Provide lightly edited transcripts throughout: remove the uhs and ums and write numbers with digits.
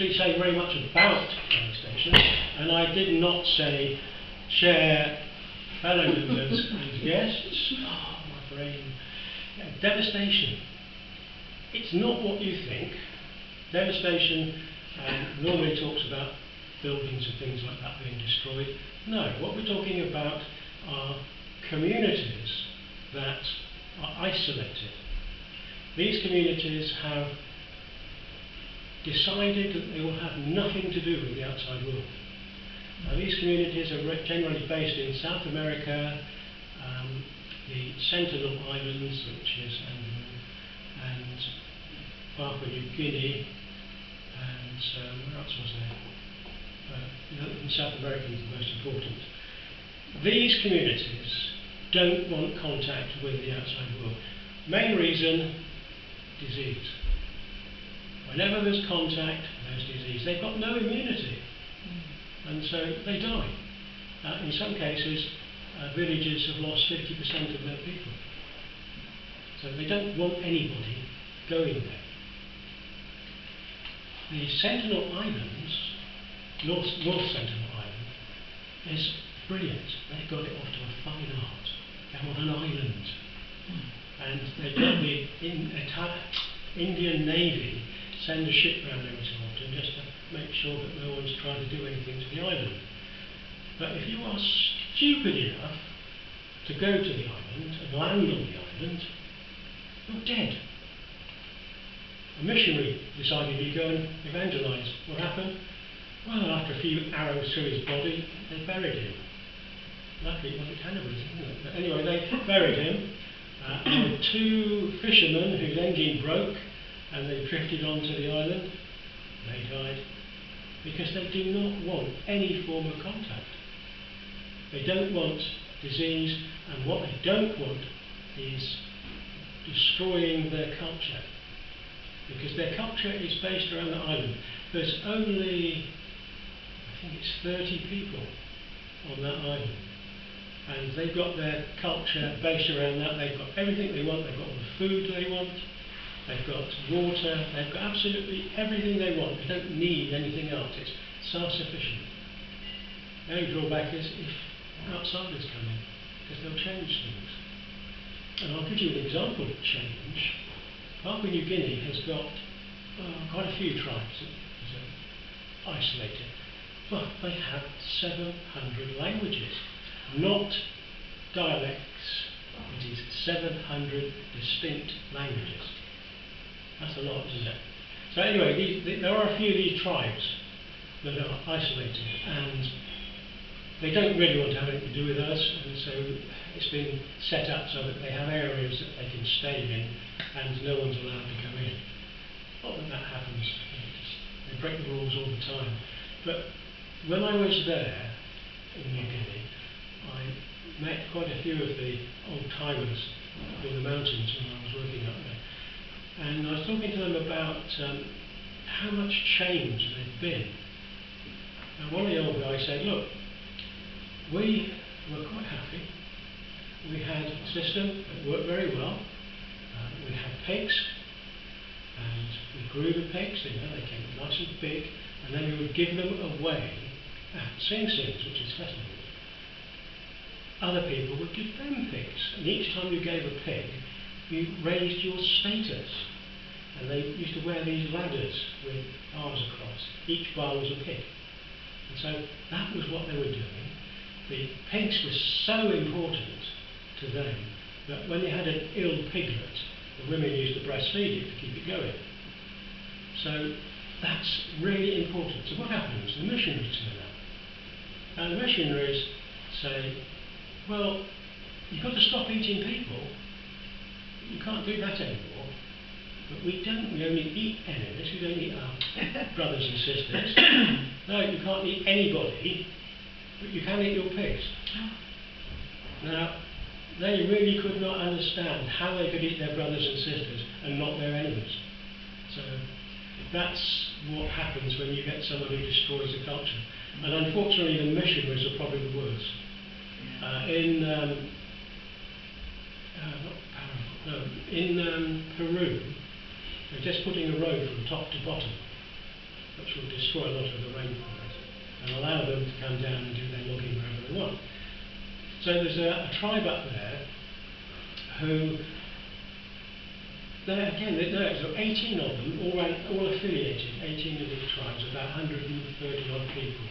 actually say very much about devastation, and I did not say chair, fellow members and guests. Oh, my brain. Yeah, devastation. It's not what you think. Devastation normally talks about buildings and things like that being destroyed. No, what we're talking about are communities that are isolated. These communities have decided that they will have nothing to do with the outside world. Now, these communities are generally based in South America, the Sentinel Islands, which is and Papua New Guinea, and where else was there? In South America is the most important. These communities don't want contact with the outside world. Main reason, disease. Whenever there's contact, there's disease. They've got no immunity, and so they die. In some cases, villages have lost 50% of their people. So they don't want anybody going there. The Sentinel Islands, North Sentinel Island, is brilliant. They've got it off to a fine art. They're on an island. And they've got the Indian Navy send a ship round every so often just to make sure that no one's trying to do anything to the island. But if you are stupid enough to go to the island and land on the island, you're dead. A missionary decided he'd go and evangelise. What happened? Well, after a few arrows through his body, they buried him. Luckily, it wasn't cannibalism, wasn't it? But anyway, they buried him. There were two fishermen whose engine broke and they drifted onto the island. They died because they do not want any form of contact. They don't want disease, and what they don't want is destroying their culture, because their culture is based around the island. There's only, I think it's 30 people on that island, and they've got their culture based around that. They've got everything they want. They've got all the food they want. They've got water. They've got absolutely everything they want. They don't need anything else. It's self-sufficient. The only drawback is if outsiders come in, because they'll change things. And I'll give you an example of change. Papua New Guinea has got quite a few tribes that are isolated, but they have 700 languages, not dialects. It is 700 distinct languages. That's a lot, isn't it? So anyway, there are a few of these tribes that are isolated, and they don't really want to have anything to do with us, and so it's been set up so that they have areas that they can stay in, and no one's allowed to go in. Not that that happens, they break the rules all the time. But when I was there in New Guinea, I met quite a few of the old-timers in the mountains when I was working up there. And I was talking to them about how much change there'd been. And one of the old guys said, look, we were quite happy. We had a system that worked very well. We had pigs, and we grew the pigs, they came nice and big, and then we would give them away at Sing Sings, which is festivals. Other people would give them pigs, and each time you gave a pig, you raised your status. And they used to wear these ladders with bars across. Each bar was a pig. And so that was what they were doing. The pigs were so important to them that when they had an ill piglet, the women used to breastfeed it to keep it going. So that's really important. So what happens? The missionaries turn up. Now the missionaries say, well, you've got to stop eating people. You can't do that anymore. But we don't. We only eat enemies. We don't eat our brothers and sisters. No, you can't eat anybody, but you can eat your pigs. Now, they really could not understand how they could eat their brothers and sisters and not their enemies. So that's what happens when you get someone who destroys a culture. And unfortunately, the missionaries are probably the worst. In Peru, they're just putting a road from top to bottom. which will destroy a lot of the rainforest and allow them to come down and do their logging wherever they want. So there's a tribe up there who, so 18 of them, all affiliated, 18 of these tribes, about 130 odd people.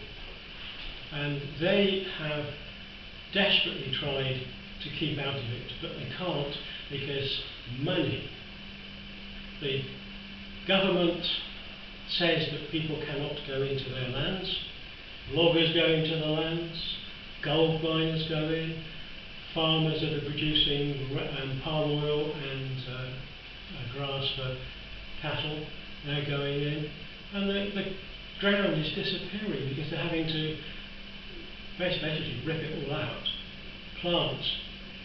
And they have desperately tried to keep out of it, but they can't because money. The government says that people cannot go into their lands, loggers go into the lands, gold miners go in, farmers that are producing palm oil and grass for cattle, they're going in, and the ground is disappearing because they're having to basically rip it all out, plant,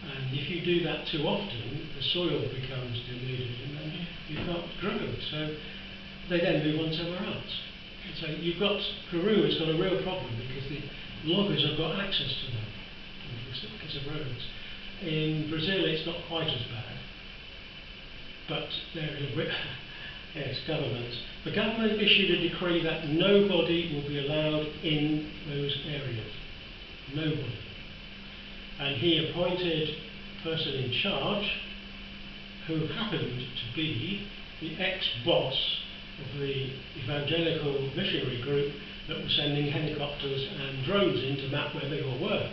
and if you do that too often, the soil becomes denuded and then you can't grow. So they then move on somewhere else. And so you've got, Peru has got a real problem because the loggers have got access to them because of roads. In Brazil it's not quite as bad, but there is yes, government. The government issued a decree that nobody will be allowed in those areas. Nobody. And he appointed a person in charge who happened to be the ex-boss of the evangelical missionary group that was sending helicopters and drones in to map where they all were.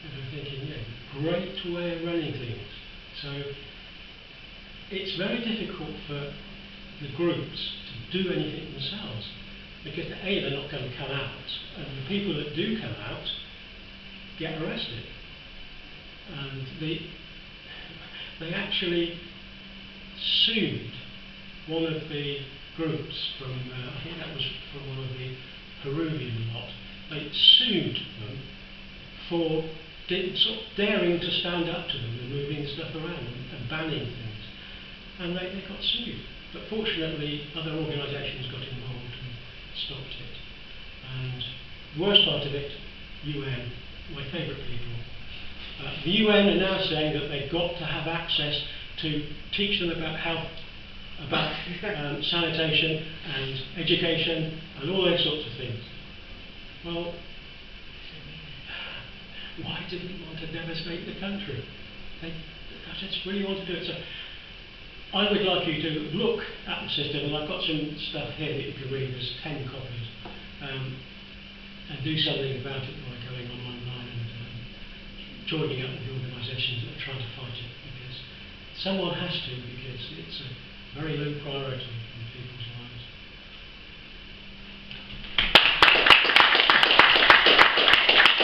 And I'm thinking, yeah, great way of running things. So it's very difficult for the groups to do anything themselves because A, they're not going to come out, and the people that do come out get arrested. And they actually sued one of the groups from, I think that was from one of the Peruvian lot. They sued them for sort of daring to stand up to them and moving stuff around and banning things. And they got sued. But fortunately, other organisations got involved and stopped it. And the worst part of it, UN, my favourite people. The UN are now saying that they've got to have access to teach them about health, about sanitation and education and all those sorts of things. Well, why did they want to devastate the country? They just really want to do it. So I would like you to look at the system, and I've got some stuff here that you can read, there's 10 copies, and do something about it by going online and joining up with the organisations that are trying to fight it, because someone has to, because it's a very low priority in people's lives.